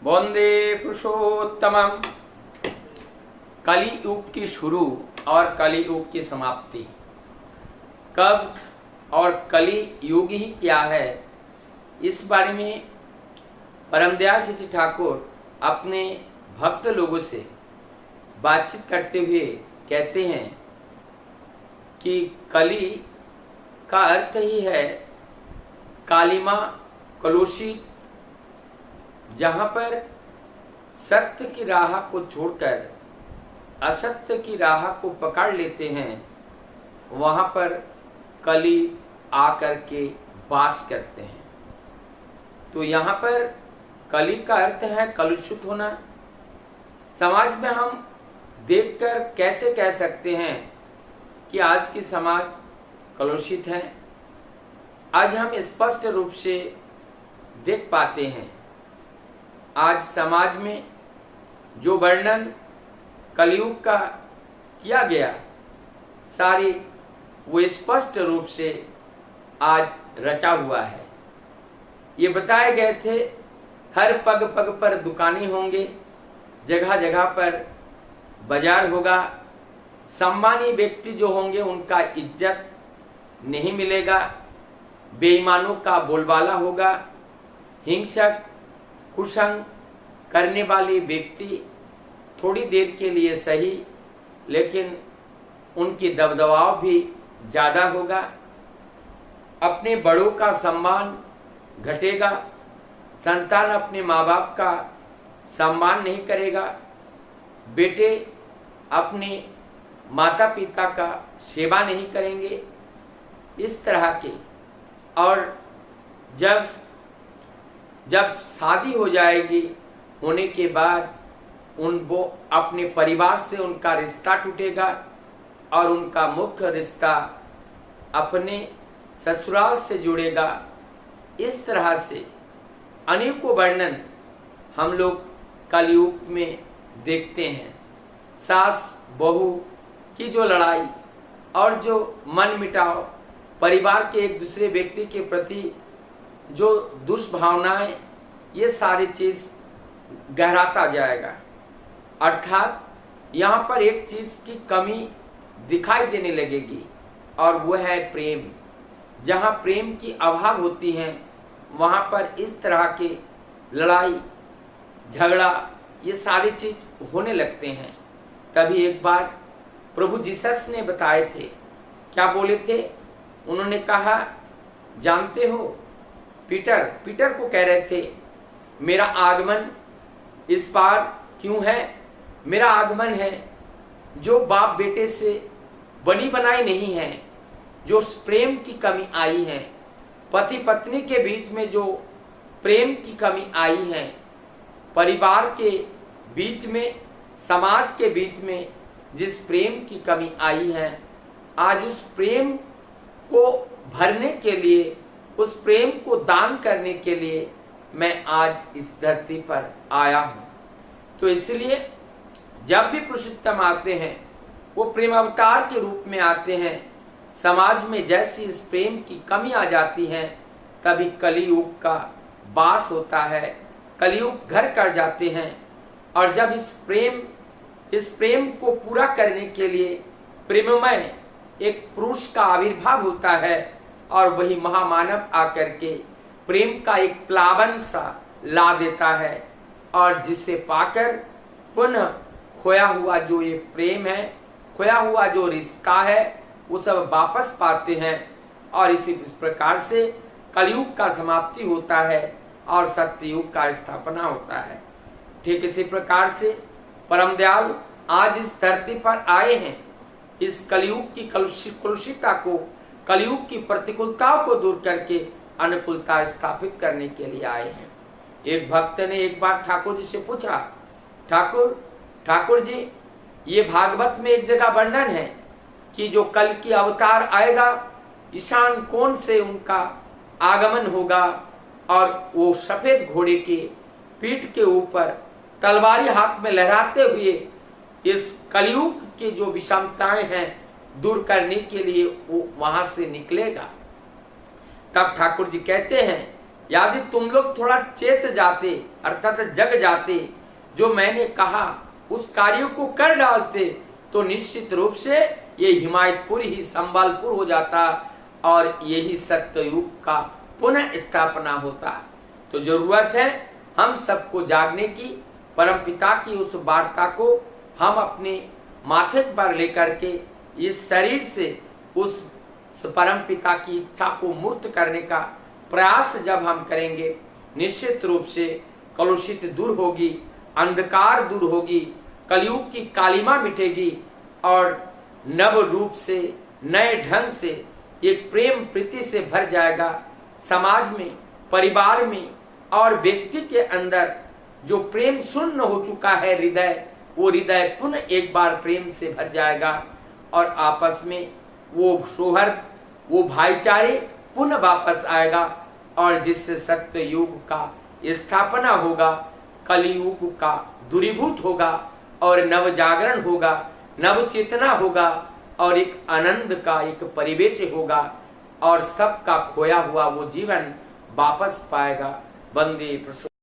वंदे पुरुषोत्तमम। कली युग की शुरू और कली युग की समाप्ति कब और कली युग ही क्या है, इस बारे में परमदयाल श्री ठाकुर अपने भक्त लोगों से बातचीत करते हुए कहते हैं कि कली का अर्थ ही है कालिमा, कलुषित, जहाँ पर सत्य की राह को छोड़कर असत्य की राह को पकड़ लेते हैं, वहाँ पर कली आकर के वास करते हैं। तो यहाँ पर कली का अर्थ है कलुषित होना। समाज में हम देखकर कैसे कह सकते हैं कि आज की समाज कलुषित है? आज हम स्पष्ट रूप से देख पाते हैं, आज समाज में जो वर्णन कलयुग का किया गया, सारे वो स्पष्ट रूप से आज रचा हुआ है। ये बताए गए थे, हर पग पग पर दुकानें होंगे, जगह जगह पर बाजार होगा, सम्मानी व्यक्ति जो होंगे उनका इज्जत नहीं मिलेगा, बेईमानों का बोलबाला होगा, हिंसक कुसंग करने वाले व्यक्ति थोड़ी देर के लिए सही, लेकिन उनकी दबदबाव भी ज़्यादा होगा। अपने बड़ों का सम्मान घटेगा, संतान अपने माँ बाप का सम्मान नहीं करेगा, बेटे अपने माता पिता का सेवा नहीं करेंगे, इस तरह के। और जब शादी हो जाएगी, होने के बाद वो अपने परिवार से उनका रिश्ता टूटेगा और उनका मुख्य रिश्ता अपने ससुराल से जुड़ेगा। इस तरह से अनेकों वर्णन हम लोग कलयुग में देखते हैं। सास बहू की जो लड़ाई और जो मन मिटाव, परिवार के एक दूसरे व्यक्ति के प्रति जो दुष्भावनाएं, ये सारी चीज़ गहराता जाएगा। अर्थात यहाँ पर एक चीज़ की कमी दिखाई देने लगेगी और वह है प्रेम। जहाँ प्रेम की अभाव होती है, वहाँ पर इस तरह के लड़ाई झगड़ा, ये सारी चीज़ होने लगते हैं। तभी एक बार प्रभु जीसस ने बताए थे, क्या बोले थे? उन्होंने कहा, जानते हो, पीटर को कह रहे थे, मेरा आगमन इस बार क्यों है? मेरा आगमन है जो बाप बेटे से बनी बनाई नहीं है, जो प्रेम की कमी आई है, पति पत्नी के बीच में जो प्रेम की कमी आई है, परिवार के बीच में, समाज के बीच में जिस प्रेम की कमी आई है, आज उस प्रेम को भरने के लिए, उस प्रेम को दान करने के लिए मैं आज इस धरती पर आया हूँ। तो इसलिए जब भी पुरुषोत्तम आते हैं, वो प्रेम अवतार के रूप में आते हैं। समाज में जैसी इस प्रेम की कमी आ जाती है, तभी कलियुग का वास होता है, कलियुग घर कर जाते हैं। और जब इस प्रेम को पूरा करने के लिए प्रेममय एक पुरुष का आविर्भाव होता है, और वही महामानव आकर के प्रेम का एक प्लावन सा ला देता है, और जिसे पाकर पुनः खोया हुआ जो ये प्रेम है, खोया हुआ जो रिश्ता है, वो सब वापस पाते हैं। और इसी प्रकार से कलयुग का समाप्ति होता है और सत्ययुग का स्थापना होता है। ठीक इसी प्रकार से परम दयाल आज इस धरती पर आए हैं, इस कलयुग की कलुषितता को, कलयुग की प्रतिकूलताओं को दूर करके अनुकूलता स्थापित करने के लिए आए हैं। एक भक्त ने एक बार ठाकुर जी से पूछा, ठाकुर जी, ये भागवत में एक जगह वर्णन है कि जो कल की अवतार आएगा, ईशान कोण से उनका आगमन होगा, और वो सफेद घोड़े के पीठ के ऊपर तलवारी हाथ में लहराते हुए इस कलयुग की जो विषमताएं हैं दूर करने के लिए वो वहां से निकलेगा। तब ठाकुर जी कहते हैं यदि तुम लोग थोड़ा चेत जाते अर्थात जग जाते, जो मैंने कहा उस कार्यों को कर डालते, तो निश्चित रूप से ये हिमायतपुर ही संबलपुर हो जाता और यही सत्ययुग का पुनः स्थापना होता। तो जरूरत है हम सबको जागने की, परमपिता की उस वार्ता को हम अपने माथे पर लेकर के इस शरीर से उस परमपिता की इच्छा को मूर्त करने का प्रयास जब हम करेंगे, निश्चित रूप से कलुषित दूर होगी, अंधकार दूर होगी, कलयुग की कालिमा मिटेगी और नव रूप से नए ढंग से एक प्रेम प्रीति से भर जाएगा समाज में, परिवार में और व्यक्ति के अंदर जो प्रेम शून्य हो चुका है हृदय, वो हृदय पुनः एक बार प्रेम से भर जाएगा और आपस में वो सौहार्द, वो भाईचारे पुनः वापस आएगा और जिससे सत्य युग का स्थापना होगा, कलियुग का दूरीभूत होगा और नव जागरण होगा, नव चेतना होगा और एक आनंद का एक परिवेश होगा और सबका खोया हुआ वो जीवन वापस पाएगा। वंदे